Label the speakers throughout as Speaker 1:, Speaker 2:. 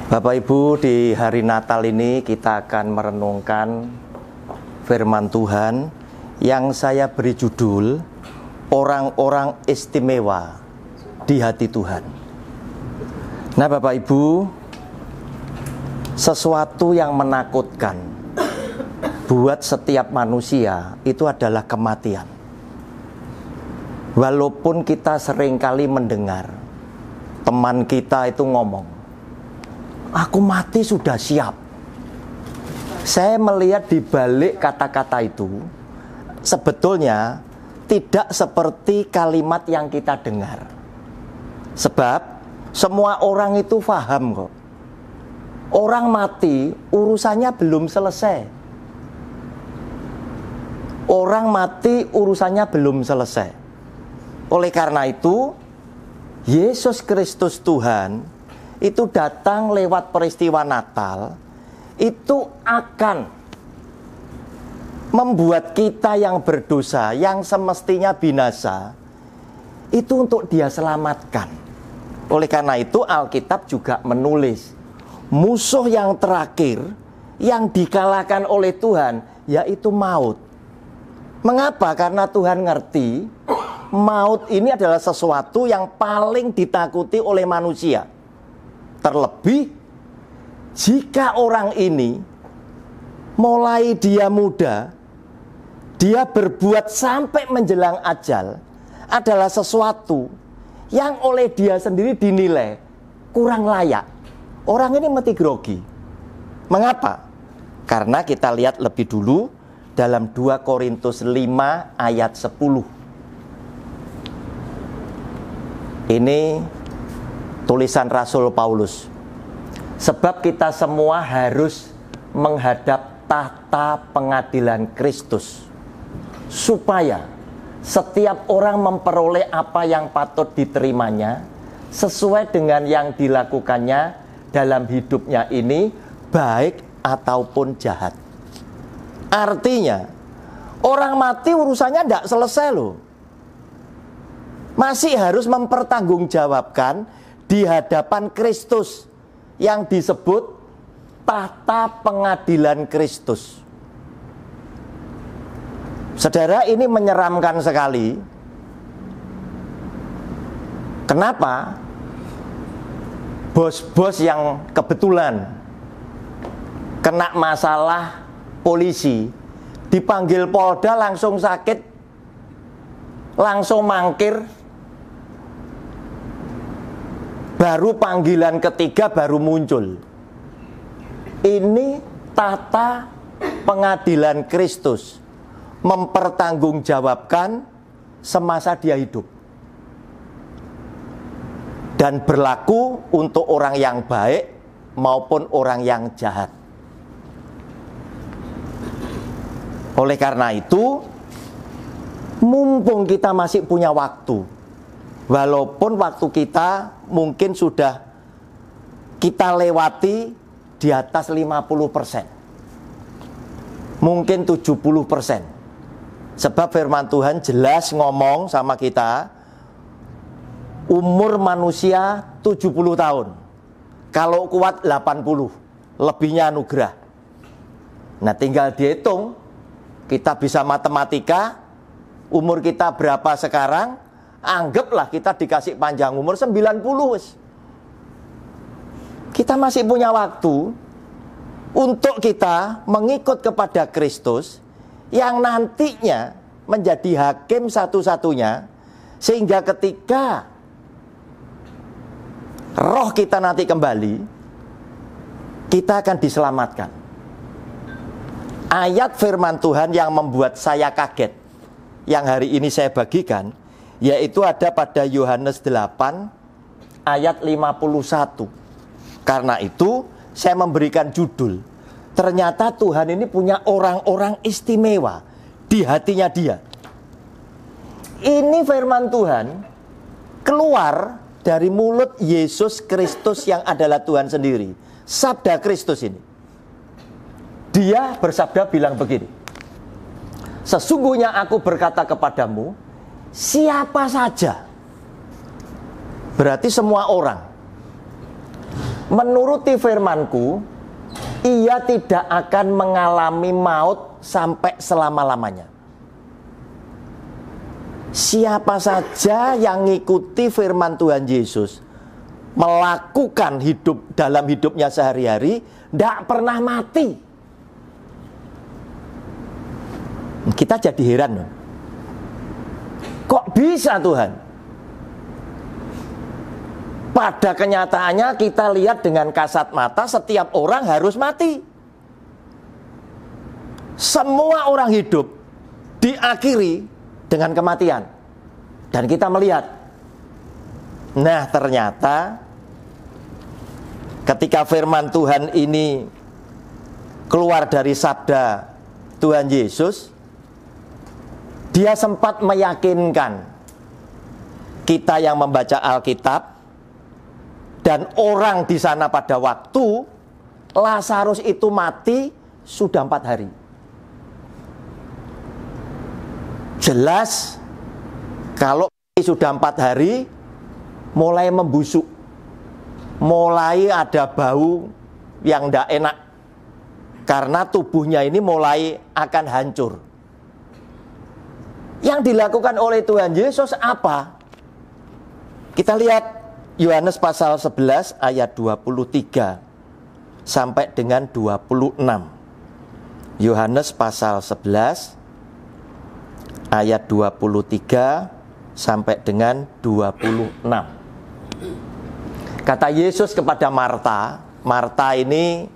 Speaker 1: Bapak Ibu, di hari Natal ini kita akan merenungkan firman Tuhan yang saya beri judul Orang-orang Istimewa di Hati Tuhan. Nah Bapak Ibu, sesuatu yang menakutkan buat setiap manusia itu adalah kematian. Walaupun kita seringkali mendengar teman kita itu ngomong, "Aku mati sudah siap." Saya melihat di balik kata-kata itu sebetulnya tidak seperti kalimat yang kita dengar. Sebab semua orang itu paham kok. Orang mati urusannya belum selesai. Orang mati urusannya belum selesai. Oleh karena itu, Yesus Kristus Tuhan itu datang lewat peristiwa Natal, itu akan membuat kita yang berdosa, yang semestinya binasa, itu untuk Dia selamatkan. Oleh karena itu Alkitab juga menulis, musuh yang terakhir yang dikalahkan oleh Tuhan yaitu maut. Mengapa? Karena Tuhan ngerti maut ini adalah sesuatu yang paling ditakuti oleh manusia. Terlebih jika orang ini mulai dia muda, dia berbuat sampai menjelang ajal adalah sesuatu yang oleh dia sendiri dinilai kurang layak. Orang ini mati grogi. Mengapa? Karena kita lihat lebih dulu dalam 2 Korintus 5 ayat 10. Ini tulisan Rasul Paulus. Sebab kita semua harus menghadap tahta pengadilan Kristus, supaya setiap orang memperoleh apa yang patut diterimanya sesuai dengan yang dilakukannya dalam hidupnya ini, baik ataupun jahat. Artinya orang mati urusannya tidak selesai loh. Masih harus mempertanggungjawabkan di hadapan Kristus yang disebut tahta pengadilan Kristus. Saudara, ini menyeramkan sekali. Kenapa? Bos-bos yang kebetulan kena masalah polisi, dipanggil Polda langsung sakit, langsung mangkir. Baru panggilan ketiga baru muncul. Ini tahta pengadilan Kristus, mempertanggungjawabkan semasa dia hidup, dan berlaku untuk orang yang baik maupun orang yang jahat. Oleh karena itu, mumpung kita masih punya waktu, walaupun waktu kita mungkin sudah kita lewati di atas 50%, mungkin 70%. Sebab firman Tuhan jelas ngomong sama kita, umur manusia 70 tahun, kalau kuat 80, lebihnya anugerah. Nah tinggal dihitung, kita bisa matematika, umur kita berapa sekarang. Anggaplah kita dikasih panjang umur 90. Kita masih punya waktu untuk kita mengikut kepada Kristus yang nantinya menjadi hakim satu-satunya, sehingga ketika roh kita nanti kembali, kita akan diselamatkan. Ayat firman Tuhan yang membuat saya kaget, yang hari ini saya bagikan, yaitu ada pada Yohanes 8 ayat 51. Karena itu saya memberikan judul, ternyata Tuhan ini punya orang-orang istimewa di hatinya Dia. Ini firman Tuhan keluar dari mulut Yesus Kristus yang adalah Tuhan sendiri. Sabda Kristus ini, Dia bersabda bilang begini, "Sesungguhnya aku berkata kepadamu, siapa saja," berarti semua orang, menuruti firman-Ku, ia tidak akan mengalami maut sampai selama-lamanya. Siapa saja yang mengikuti firman Tuhan Yesus, melakukan hidup dalam hidupnya sehari-hari, tidak pernah mati. Kita jadi heran, kok bisa Tuhan? Pada kenyataannya kita lihat dengan kasat mata, setiap orang harus mati. Semua orang hidup diakhiri dengan kematian. Dan kita melihat, nah ternyata ketika firman Tuhan ini keluar dari sabda Tuhan Yesus, dia sempat meyakinkan kita yang membaca Alkitab dan orang di sana pada waktu Lazarus itu mati sudah 4 hari. Jelas kalau sudah 4 hari mulai membusuk, mulai ada bau yang tidak enak, karena tubuhnya ini mulai akan hancur. Yang dilakukan oleh Tuhan Yesus apa? Kita lihat Yohanes pasal 11 ayat 23 sampai dengan 26. Yohanes pasal 11 ayat 23 sampai dengan 26. Kata Yesus kepada Marta, Marta ini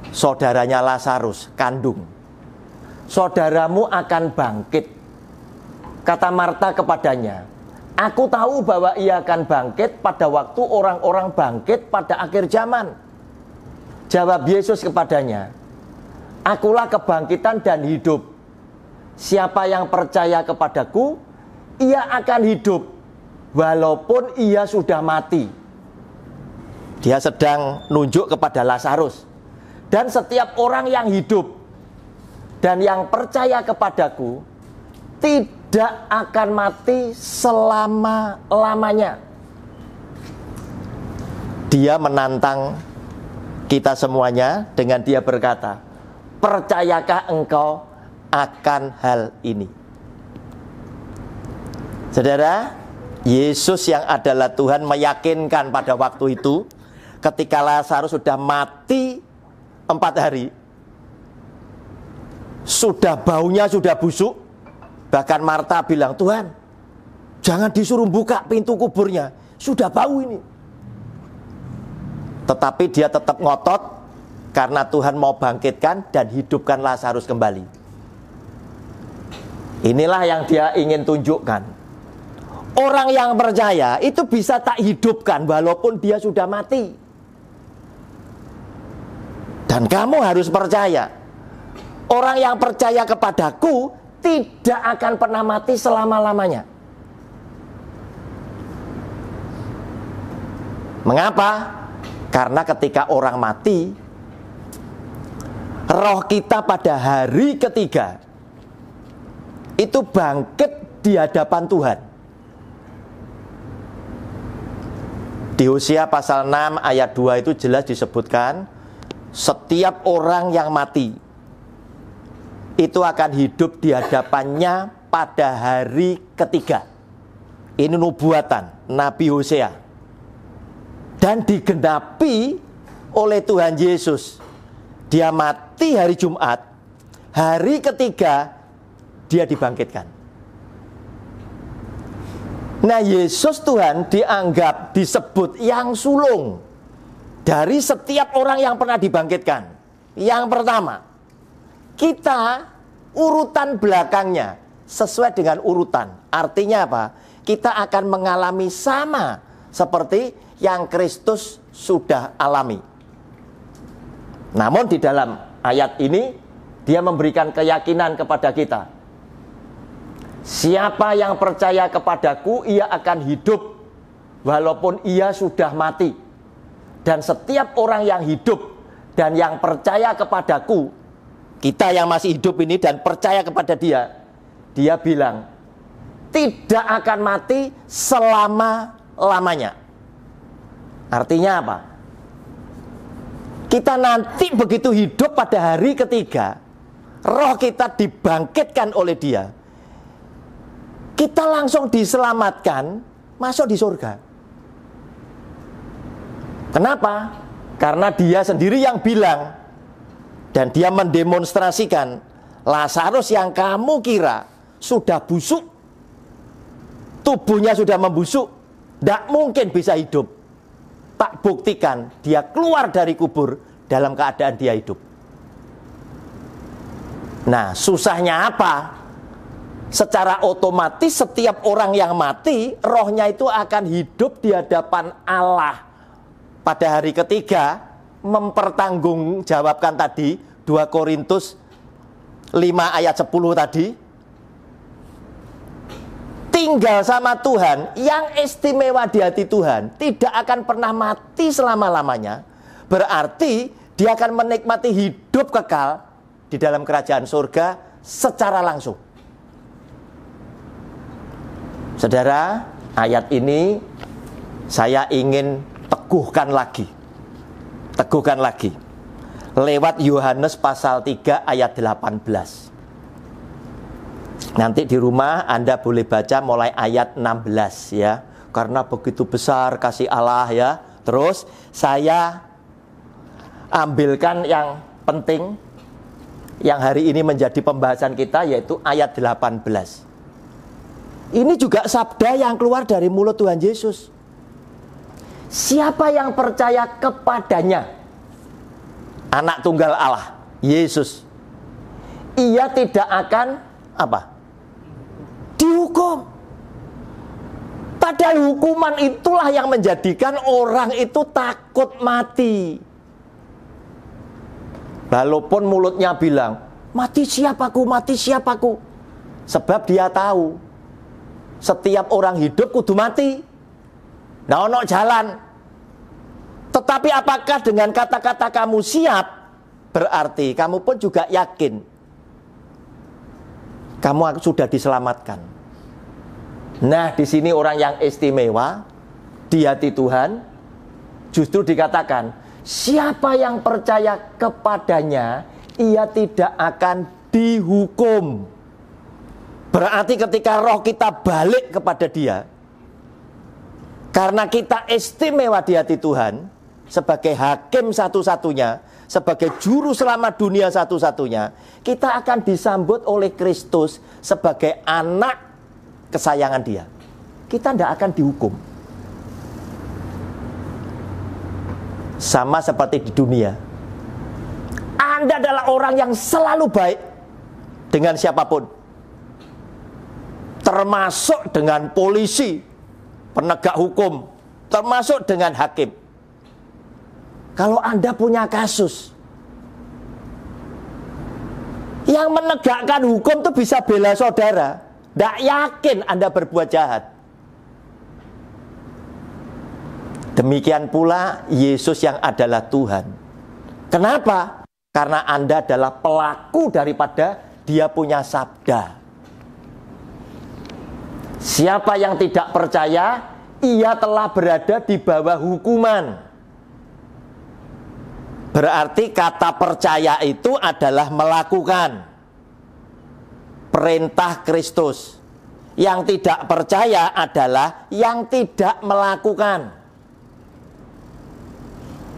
Speaker 1: saudaranya Lazarus, kandung. Saudaramu akan bangkit. Kata Marta kepadanya, aku tahu bahwa ia akan bangkit pada waktu orang-orang bangkit pada akhir zaman. Jawab Yesus kepadanya, akulah kebangkitan dan hidup. Siapa yang percaya kepadaku, ia akan hidup walaupun ia sudah mati. Dia sedang nunjuk kepada Lazarus. Dan setiap orang yang hidup dan yang percaya kepadaku tidak akan mati selama-lamanya. Dia menantang kita semuanya dengan dia berkata, percayakah engkau akan hal ini? Saudara, Yesus yang adalah Tuhan meyakinkan pada waktu itu, ketika Lazarus sudah mati 4 hari, sudah baunya sudah busuk. Bahkan Marta bilang, Tuhan, jangan disuruh buka pintu kuburnya, sudah bau ini. Tetapi dia tetap ngotot, karena Tuhan mau bangkitkan dan hidupkan Lazarus kembali. Inilah yang dia ingin tunjukkan. Orang yang percaya itu bisa tak hidupkan walaupun dia sudah mati. Dan kamu harus percaya, orang yang percaya kepadaku tidak akan pernah mati selama-lamanya. Mengapa? Karena ketika orang mati, roh kita pada hari ketiga itu bangkit di hadapan Tuhan. Di Hosea pasal 6 ayat 2 itu jelas disebutkan, setiap orang yang mati itu akan hidup di hadapannya pada hari ketiga. Ini nubuatan Nabi Hosea. Dan digenapi oleh Tuhan Yesus. Dia mati hari Jumat, hari ketiga dia dibangkitkan. Nah, Yesus Tuhan dianggap, disebut yang sulung dari setiap orang yang pernah dibangkitkan. Yang pertama, kita urutan belakangnya sesuai dengan urutan. Artinya apa? Kita akan mengalami sama seperti yang Kristus sudah alami. Namun di dalam ayat ini dia memberikan keyakinan kepada kita. Siapa yang percaya kepadaku, ia akan hidup walaupun ia sudah mati. Dan setiap orang yang hidup dan yang percaya kepadaku, kita yang masih hidup ini dan percaya kepada dia, dia bilang tidak akan mati selama-lamanya. Artinya apa? Kita nanti begitu hidup pada hari ketiga, roh kita dibangkitkan oleh Dia, kita langsung diselamatkan, masuk di surga. Kenapa? Karena Dia sendiri yang bilang, dan Dia mendemonstrasikan, Lazarus yang kamu kira sudah busuk, tubuhnya sudah membusuk, tidak mungkin bisa hidup. Tak buktikan dia keluar dari kubur dalam keadaan dia hidup. Nah, susahnya apa? Secara otomatis setiap orang yang mati, rohnya itu akan hidup di hadapan Allah pada hari ketiga, mempertanggungjawabkan tadi 2 Korintus 5 ayat 10 tadi, tinggal sama Tuhan, yang istimewa di hati Tuhan tidak akan pernah mati selama-lamanya. Berarti dia akan menikmati hidup kekal di dalam kerajaan surga secara langsung. Saudara, ayat ini saya ingin teguhkan lagi. Teguhkan lagi lewat Yohanes pasal 3 ayat 18. Nanti di rumah Anda boleh baca mulai ayat 16 ya. Karena begitu besar kasih Allah ya. Terus saya ambilkan yang penting, yang hari ini menjadi pembahasan kita, yaitu ayat 18. Ini juga sabda yang keluar dari mulut Tuhan Yesus. Siapa yang percaya kepadanya, anak tunggal Allah, Yesus, ia tidak akan apa? Dihukum. Padahal hukuman itulah yang menjadikan orang itu takut mati. Walaupun mulutnya bilang, mati siapaku, mati siapaku. Sebab dia tahu, setiap orang hidup kudu mati. Nah, ono jalan. Tetapi apakah dengan kata-kata kamu siap, berarti kamu pun juga yakin kamu sudah diselamatkan. Nah, di sini orang yang istimewa di hati Tuhan justru dikatakan, siapa yang percaya kepadanya, ia tidak akan dihukum. Berarti ketika roh kita balik kepada Dia, karena kita istimewa di hati Tuhan, sebagai hakim satu-satunya, sebagai juru selamat dunia satu-satunya, kita akan disambut oleh Kristus sebagai anak kesayangan Dia. Kita tidak akan dihukum. Sama seperti di dunia, Anda adalah orang yang selalu baik dengan siapapun, termasuk dengan polisi, penegak hukum, termasuk dengan hakim. Kalau Anda punya kasus, yang menegakkan hukum itu bisa bela saudara, tidak yakin Anda berbuat jahat. Demikian pula Yesus yang adalah Tuhan. Kenapa? Karena Anda adalah pelaku daripada Dia punya sabda. Siapa yang tidak percaya, ia telah berada di bawah hukuman. Berarti kata percaya itu adalah melakukan perintah Kristus. Yang tidak percaya adalah yang tidak melakukan.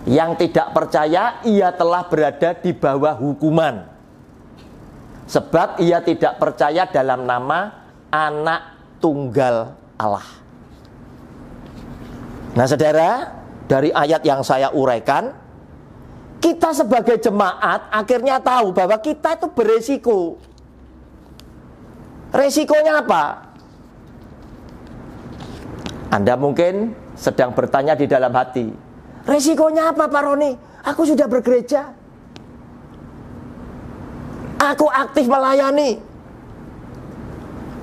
Speaker 1: Yang tidak percaya, ia telah berada di bawah hukuman. Sebab ia tidak percaya dalam nama anak tunggal Allah. Nah, saudara, dari ayat yang saya uraikan, kita sebagai jemaat akhirnya tahu bahwa kita itu beresiko. Resikonya apa? Anda mungkin sedang bertanya di dalam hati, resikonya apa Pak Roni? Aku sudah bergereja, aku aktif melayani.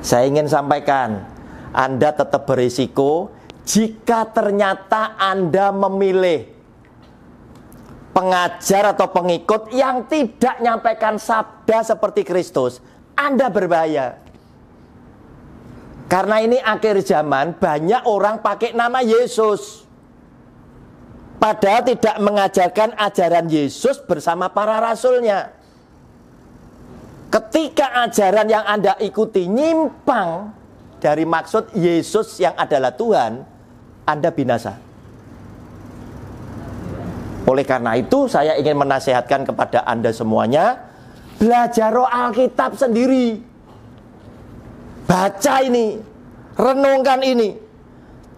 Speaker 1: Saya ingin sampaikan, Anda tetap berisiko jika ternyata Anda memilih pengajar atau pengikut yang tidak nyampaikan sabda seperti Kristus. Anda berbahaya. Karena ini akhir zaman, banyak orang pakai nama Yesus. padahal tidak mengajarkan ajaran Yesus bersama para rasulnya. Ketika ajaran yang Anda ikuti nyimpang dari maksud Yesus yang adalah Tuhan, Anda binasa. Oleh karena itu saya ingin menasihatkan kepada Anda semuanya, belajar Alkitab sendiri. Baca ini, renungkan ini,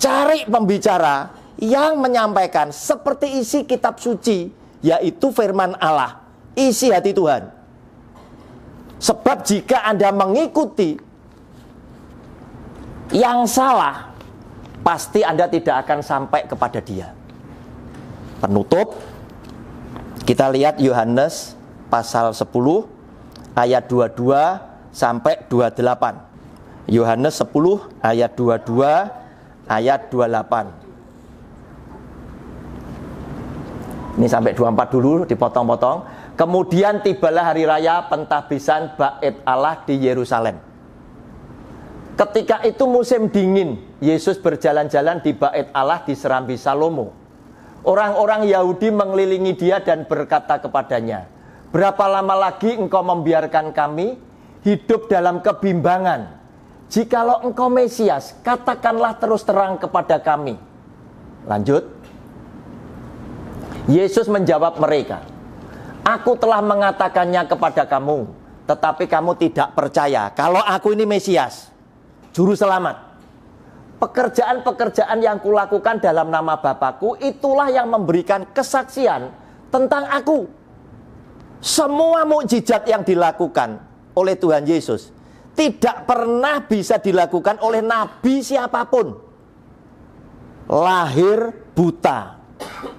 Speaker 1: cari pembicara yang menyampaikan seperti isi kitab suci, yaitu firman Allah, isi hati Tuhan. Sebab jika Anda mengikuti yang salah, pasti Anda tidak akan sampai kepada Dia. Penutup, kita lihat Yohanes pasal 10 ayat 22 sampai 28. Yohanes 10 ayat 22 ayat 28. Ini sampai 24 dulu, dipotong-potong. Kemudian tibalah hari raya pentahbisan Bait Allah di Yerusalem. Ketika itu musim dingin, Yesus berjalan-jalan di Bait Allah di Serambi Salomo. Orang-orang Yahudi mengelilingi dia dan berkata kepadanya, "Berapa lama lagi engkau membiarkan kami hidup dalam kebimbangan? Jikalau engkau Mesias, katakanlah terus terang kepada kami." Lanjut. Yesus menjawab mereka, "Aku telah mengatakannya kepada kamu, tetapi kamu tidak percaya kalau aku ini Mesias, Juru Selamat. Pekerjaan-pekerjaan yang kulakukan dalam nama Bapakku, itulah yang memberikan kesaksian tentang aku." Semua mukjizat yang dilakukan oleh Tuhan Yesus tidak pernah bisa dilakukan oleh nabi siapapun. Lahir buta,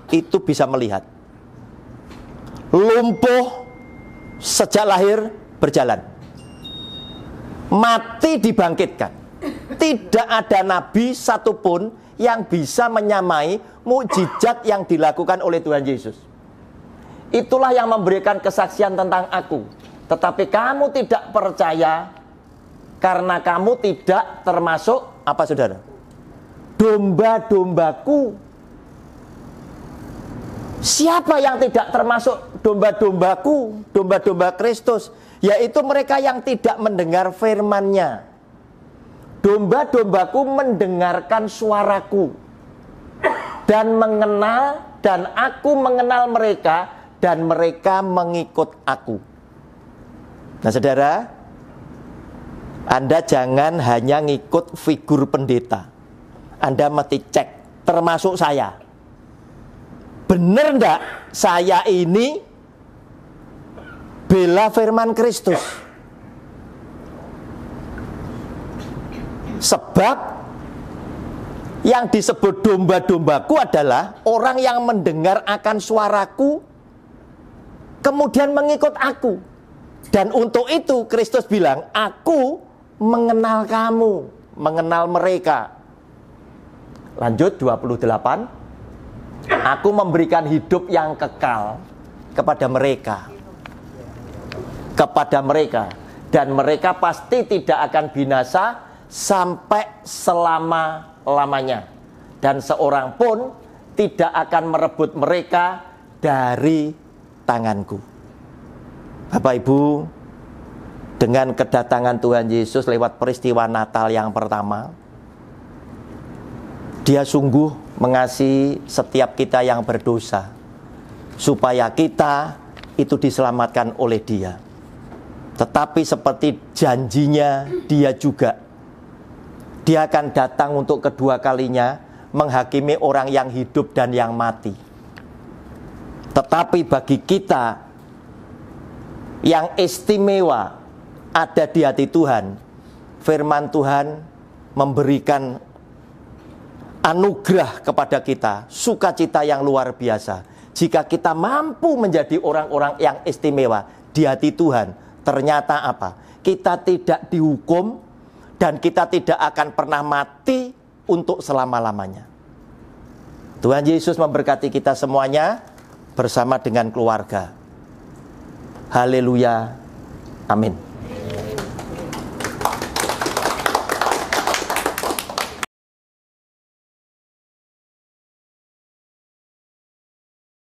Speaker 1: itu bisa melihat. Lumpuh sejak lahir berjalan. Mati dibangkitkan. Tidak ada nabi satupun yang bisa menyamai mukjizat yang dilakukan oleh Tuhan Yesus. Itulah yang memberikan kesaksian tentang aku. Tetapi kamu tidak percaya karena kamu tidak termasuk apa saudara? Domba-dombaku. Siapa yang tidak termasuk domba-dombaku, domba-domba Kristus? Yaitu mereka yang tidak mendengar firman-Nya. Domba-dombaku mendengarkan suaraku dan mengenal, dan aku mengenal mereka, dan mereka mengikut aku. Nah saudara, Anda jangan hanya ngikut figur pendeta. Anda mesti cek, termasuk saya. Benar enggak saya ini bela firman Kristus? Sebab yang disebut domba-dombaku adalah orang yang mendengar akan suaraku kemudian mengikut aku. Dan untuk itu Kristus bilang, aku mengenal kamu, mengenal mereka. Lanjut 28. Aku memberikan hidup yang kekal kepada mereka. Kepada mereka. Dan mereka pasti tidak akan binasa sampai selama-lamanya. Dan seorang pun tidak akan merebut mereka dari tanganku. Bapak Ibu, dengan kedatangan Tuhan Yesus lewat peristiwa Natal yang pertama, Dia sungguh mengasihi setiap kita yang berdosa, supaya kita itu diselamatkan oleh Dia. Tetapi seperti janjinya Dia juga, Dia akan datang untuk kedua kalinya menghakimi orang yang hidup dan yang mati. Tetapi bagi kita yang istimewa ada di hati Tuhan, firman Tuhan memberikan anugerah kepada kita, sukacita yang luar biasa. Jika kita mampu menjadi orang-orang yang istimewa di hati Tuhan, ternyata apa? Kita tidak dihukum dan kita tidak akan pernah mati untuk selama-lamanya. Tuhan Yesus memberkati kita semuanya bersama dengan keluarga. Haleluya. Amin.